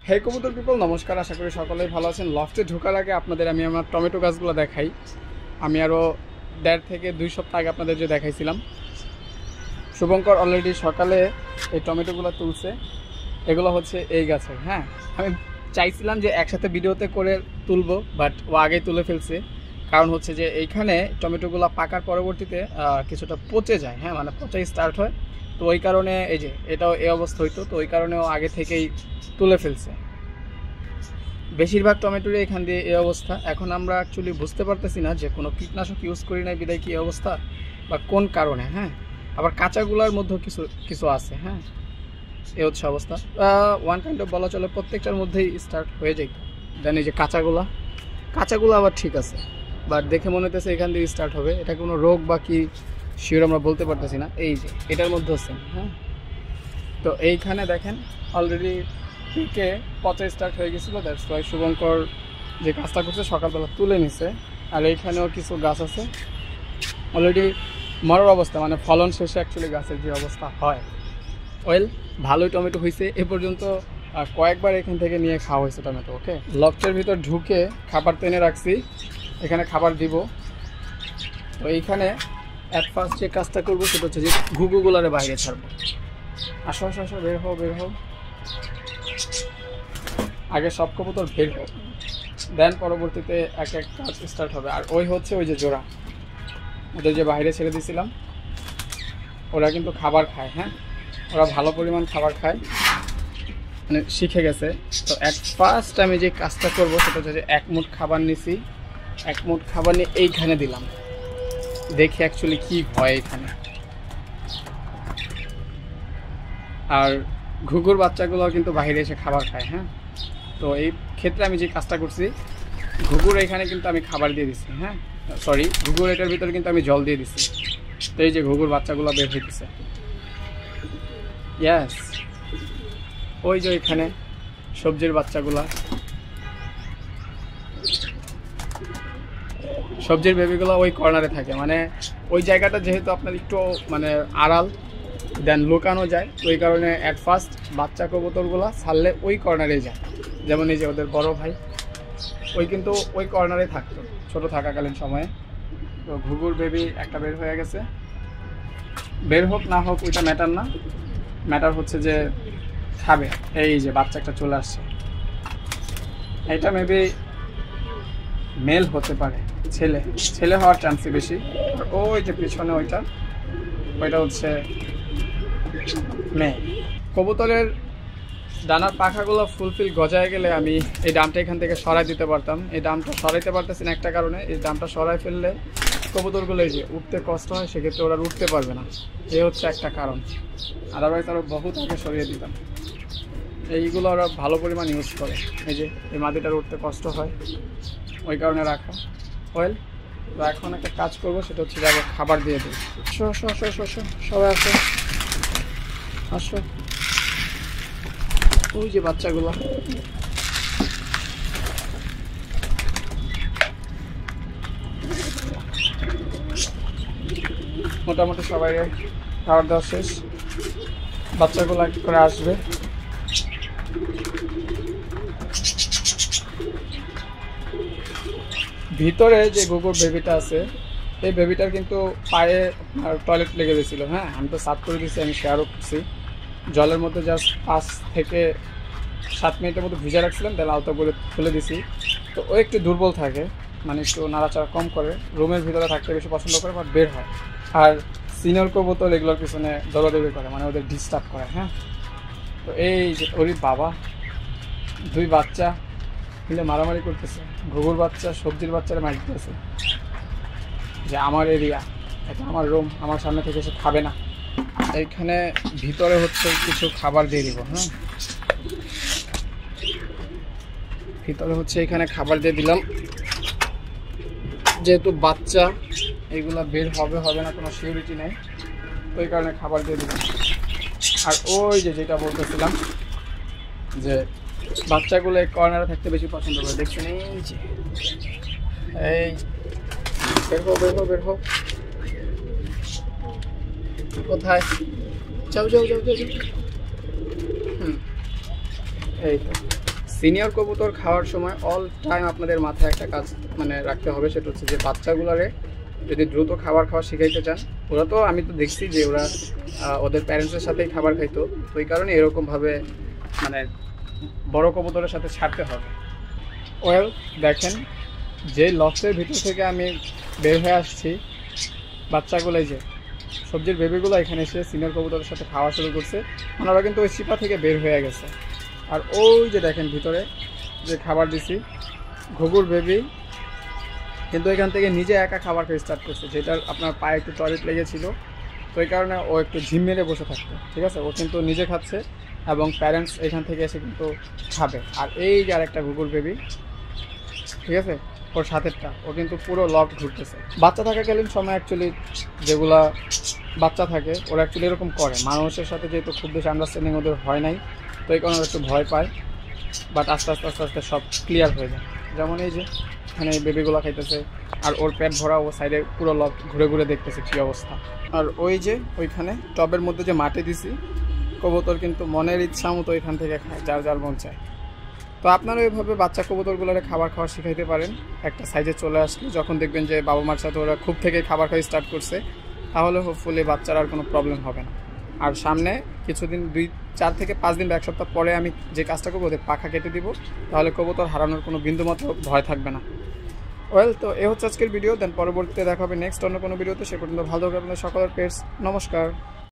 হে কবুতর পিপল, নমস্কার। আশা করি সকলেই ভালো আছেন। লফটে ঢোকার আগে আপনাদের আমি আমার টমেটো গাছগুলো দেখাই। আমি আরও 1.5 থেকে 2 সপ্তাহ আগে আপনাদের যে দেখাইছিলাম, শুভঙ্কর অলরেডি সকালে এই টমেটোগুলো তুলছে। এগুলো হচ্ছে এই গাছের। হ্যাঁ, আমি চাইছিলাম যে একসাথে ভিডিওতে করে তুলবো, বাট ও আগেই তুলে ফেলছে। কারণ হচ্ছে যে এইখানে টমেটোগুলো পাকার পরবর্তীতে কিছুটা পচে যায়। হ্যাঁ, মানে পচাই স্টার্ট হয়। তো ওই কারণে এই যে এটাও এই অবস্থা হইতো, তো ওই কারণেও আগে থেকেই তুলে ফেলছে। বেশিরভাগ টমেটোরই এখান দিয়ে এই অবস্থা। এখন আমরা অ্যাকচুয়ালি বুঝতে পারতেছি না যে কোনো কীটনাশক ইউজ করি নাই বিদায় কী অবস্থা বা কোন কারণে। হ্যাঁ, আবার কাঁচাগুলার মধ্যেও কিছু কিছু আছে। হ্যাঁ, এই হচ্ছে অবস্থা। ওয়ান কাইন্ড অফ বলা চলে প্রত্যেকটার মধ্যেই স্টার্ট হয়ে যেত। দেন এই যে কাঁচাগুলো আবার ঠিক আছে, বাট দেখে মনে হতেছে এখান দিয়ে স্টার্ট হবে। এটা কোনো রোগ বা কি শিওর আমরা বলতে পারতেছি না। এই যে এটার মধ্যে হচ্ছে। হ্যাঁ, তো এইখানে দেখেন অলরেডি পিকে পচা স্টার্ট হয়ে গেছিলো। দ্যাটস ওয়াই শুভঙ্কর যে কাজটা করছে সকালবেলা তুলে নিছে। আর এইখানেও কিছু গাছ আছে অলরেডি মরার অবস্থা, মানে ফলন শেষে অ্যাকচুয়ালি গাছের যে অবস্থা হয়। ওয়েল, ভালোই টমেটো হয়েছে এ পর্যন্ত। কয়েকবার এখান থেকে নিয়ে খাওয়া হয়েছে টমেটো। ওকে, লফটের ভিতর ঢুকে খাবার টেনে রাখছি, এখানে খাবার দিব। তো এইখানে অ্যাট ফার্স্ট যে কাজটা করবো সেটা হচ্ছে যে ঘুঘুগুলারে বাইরে ছাড়বো। আসো আসো আসো, বের হও বের হও। আগে সব কবুতর বের হোক, দেন পরবর্তীতে এক এক কাজ স্টার্ট হবে। আর ওই হচ্ছে ওই যে জোড়া, ওদের যে বাইরে ছেড়ে দিয়েছিলাম, ওরা কিন্তু খাবার খায়। হ্যাঁ, ওরা ভালো পরিমাণ খাবার খায়, মানে শিখে গেছে। তো এক ফার্স্ট আমি যে কাজটা করবো সেটা হচ্ছে যে এক মুঠ খাবার নিছি, এক মুঠ খাবার নিয়ে এইখানে দিলাম। দেখি অ্যাকচুয়ালি কী হয় এখানে। আর ঘুঘুর বাচ্চাগুলো কিন্তু বাইরে এসে খাবার খায়। হ্যাঁ, তো এই ক্ষেত্রে আমি যে কাজটা করছি, ঘুঘুর এখানে কিন্তু আমি খাবার দিয়ে দিচ্ছি। হ্যাঁ, সরি, ঘুঘুর এটার ভিতরে কিন্তু আমি জল দিয়ে দিচ্ছি। তো এই যে ঘুঘুর বাচ্চাগুলো বের হইতেছে। ইয়াস, ওই যে এখানে সবজির বাচ্চাগুলা, সবজির বেবিগুলো ওই কর্নারে থাকে। মানে ওই জায়গাটা যেহেতু আপনার একটু মানে আড়াল, দেন লুকানো যায়, ওই কারণে অ্যাট ফার্স্ট বাচ্চা কবুতরগুলো ছাড়লে ওই কর্নারে যায়। যেমন এই যে ওদের বড় ভাই, ওই কিন্তু ওই কর্নারে থাকতো ছোট থাকাকালীন সময়ে। তো ঘুঘুর বেবি একটা বের হয়ে গেছে। বের হোক না হোক ওইটা ম্যাটার না, ম্যাটার হচ্ছে যে খাবে। এই যে বাচ্চা একটা চলে আসছে, এটা মেবি মেল হতে পারে, ছেলে হওয়ার চান্সই বেশি। আর ওই যে পিছনে ওইটা হচ্ছে মেয়ে। কবুতরের ডানার পাখাগুলো ফুলফিল গজায় গেলে আমি এই ডামটা এখান থেকে সরাই দিতে পারতাম। এই ডামটা সরাইতে পারতেছি না একটা কারণে, এই ডামটা সরাই ফেললে কবুতরগুলো এই যে উঠতে কষ্ট হয়, সেক্ষেত্রে ওরা উঠতে পারবে না। এই হচ্ছে একটা কারণ, আদারওয়াইজ আরও বহুত আগে সরিয়ে দিতাম। এইগুলো ওরা ভালো পরিমাণ ইউজ করে। এই যে এই মাদিটার উঠতে কষ্ট হয়, ওই কারণে রাখা। ওয়েল, তো এখন একটা কাজ করবো, সেটা হচ্ছে যে আগে খাবার দিয়ে দিই। আসো আসো আসো আসো আসো, সবাই আসো আসো। ওই যে বাচ্চাগুলো, মোটামুটি সবাই খাবার দেওয়া শেষ। বাচ্চাগুলো এক করে আসবে। ভিতরে যে ঘুঘুর বেবিটা আছে, এই বেবিটার কিন্তু পায়ে টয়লেট লেগে গেছিলো। হ্যাঁ, আমি তো সাফ করে দিয়েছি, আমি শেয়ারও করছি। জলের মধ্যে জাস্ট 5 থেকে 7 মিনিটের মতো ভিজে রাখছিলাম, তাহলে আলতো করে খুলে দিছি। তো ও একটু দুর্বল থাকে, মানে একটু নাড়াচাড়া কম করে, রুমের ভিতরে থাকতে বেশি পছন্দ করে, বাট বের হয়। আর সিনিয়র কবুতর এগুলোর পিছনে দৌড়াদৌড়ি করে, মানে ওদের ডিস্টার্ব করে। হ্যাঁ, তো এই যে ওরই বাবা, 2 বাচ্চা মিলে মারামারি করতেছে। ঘুঘুর বাচ্চা সবজির বাচ্চারা মারতেছে যে আমার এরিয়া, এটা আমার রুম, আমার সামনে থেকে সে খাবে না। এইখানে ভিতরে হচ্ছে কিছু খাবার দিয়ে দিব। হ্যাঁ, ভিতরে হচ্ছে এখানে খাবার দিয়ে দিলাম, যেহেতু বাচ্চা এইগুলা বের হবে হবে না কোনো সিউরিটি নেই, ওই কারণে খাবার দিয়ে দিলাম। আর ওই যে যেটা বলতেছিলাম যে বাচ্চাগুলো এই কর্নারে থাকতে বেশি পছন্দ করে, দেখছেন এই যে, এই বের হো বের হো বের হো। কোথায়? যাও যাও যাও যাও। এই তো সিনিয়র কবুতর খাওয়ার সময় অল টাইম আপনাদের মাথায় একটা কাজ মানে রাখতে হবে, সেটা হচ্ছে যে বাচ্চাগুলারে যদি দ্রুত খাবার খাওয়া শিখাইতে চান, ওরা তো আমি তো দেখছি যে ওরা ওদের প্যারেন্টসের সাথেই খাবার খাইতো, তো এই কারণে এরকমভাবে মানে বড় কবুতরের সাথে ছাড়তে হবে। ওয়েল দেখেন, যে লফটের ভিতর থেকে আমি বের হয়ে আসছি, বাচ্চাগুলোই যে সবজির বেবিগুলো এখানে এসে সিনিয়র কবুতরের সাথে খাওয়া শুরু করছে। ওনারা কিন্তু ওই চিপা থেকে বের হয়ে গেছে। আর ওই যে দেখেন ভিতরে যে খাবার দিছি, ঘুঘুর বেবি কিন্তু এখান থেকে নিজে একা খাবার খেয়ে স্টার্ট করছে, যেটার আপনার পায়ে একটু টয়লেট লেগেছিল, তো এই কারণে ও একটু ঝিম মেরে বসে থাকতো। ঠিক আছে, ও কিন্তু নিজে খাচ্ছে এবং প্যারেন্টস এখান থেকে এসে কিন্তু খাবে। আর এই যে আরেকটা ঘুঘুর বেবি, ঠিক আছে, ওর সাথেরটা, ও কিন্তু পুরো লক ঘুরতেছে। বাচ্চা থাকাকালীন সময় অ্যাকচুয়ালি যেগুলা বাচ্চা থাকে ওরা অ্যাকচুয়ালি এরকম করে, মানুষের সাথে যেহেতু খুব বেশি আন্ডারস্ট্যান্ডিং ওদের হয় নাই, তো এই কারণে একটু ভয় পায়, বাট আস্তে আস্তে আস্তে আস্তে সব ক্লিয়ার হয়ে যায়। যেমন এই যে এখানে বেবিগুলো খাইতেছে, আর ওর পেট ভরা, ও সাইডে পুরো লক ঘুরে ঘুরে দেখতেছে কী অবস্থা। আর ওই যে ওইখানে টবের মধ্যে যে মাটি দিছি, কবুতর কিন্তু মনের ইচ্ছা মতো এখান থেকে খায়, যার যার মন চায়। তো আপনারা এইভাবে বাচ্চা কবুতরগুলোরে খাবার খাওয়া শিখাইতে পারেন। একটা সাইজে চলে আসলে যখন দেখবেন যে বাবা মার সাথে ওরা খুব থেকে খাবার খাওয়া স্টার্ট করছে, তাহলে হোপফুলি বাচ্চার আর কোনো প্রবলেম হবে না। আর সামনে কিছুদিন 4 থেকে 5 দিন বা 1 সপ্তাহ পরে আমি যে কাজটা করবো, ওদের পাখা কেটে দিব, তাহলে কবুতর হারানোর কোনো বিন্দুমাত্র ভয় থাকবে না। ওয়েল, তো এ হচ্ছে আজকের ভিডিও। দেন পরবর্তীতে দেখা হবে নেক্সট অন্য কোনো ভিডিওতে। সে পর্যন্ত ভালো থাকবেন আপনাদের সকলের পেটস। নমস্কার।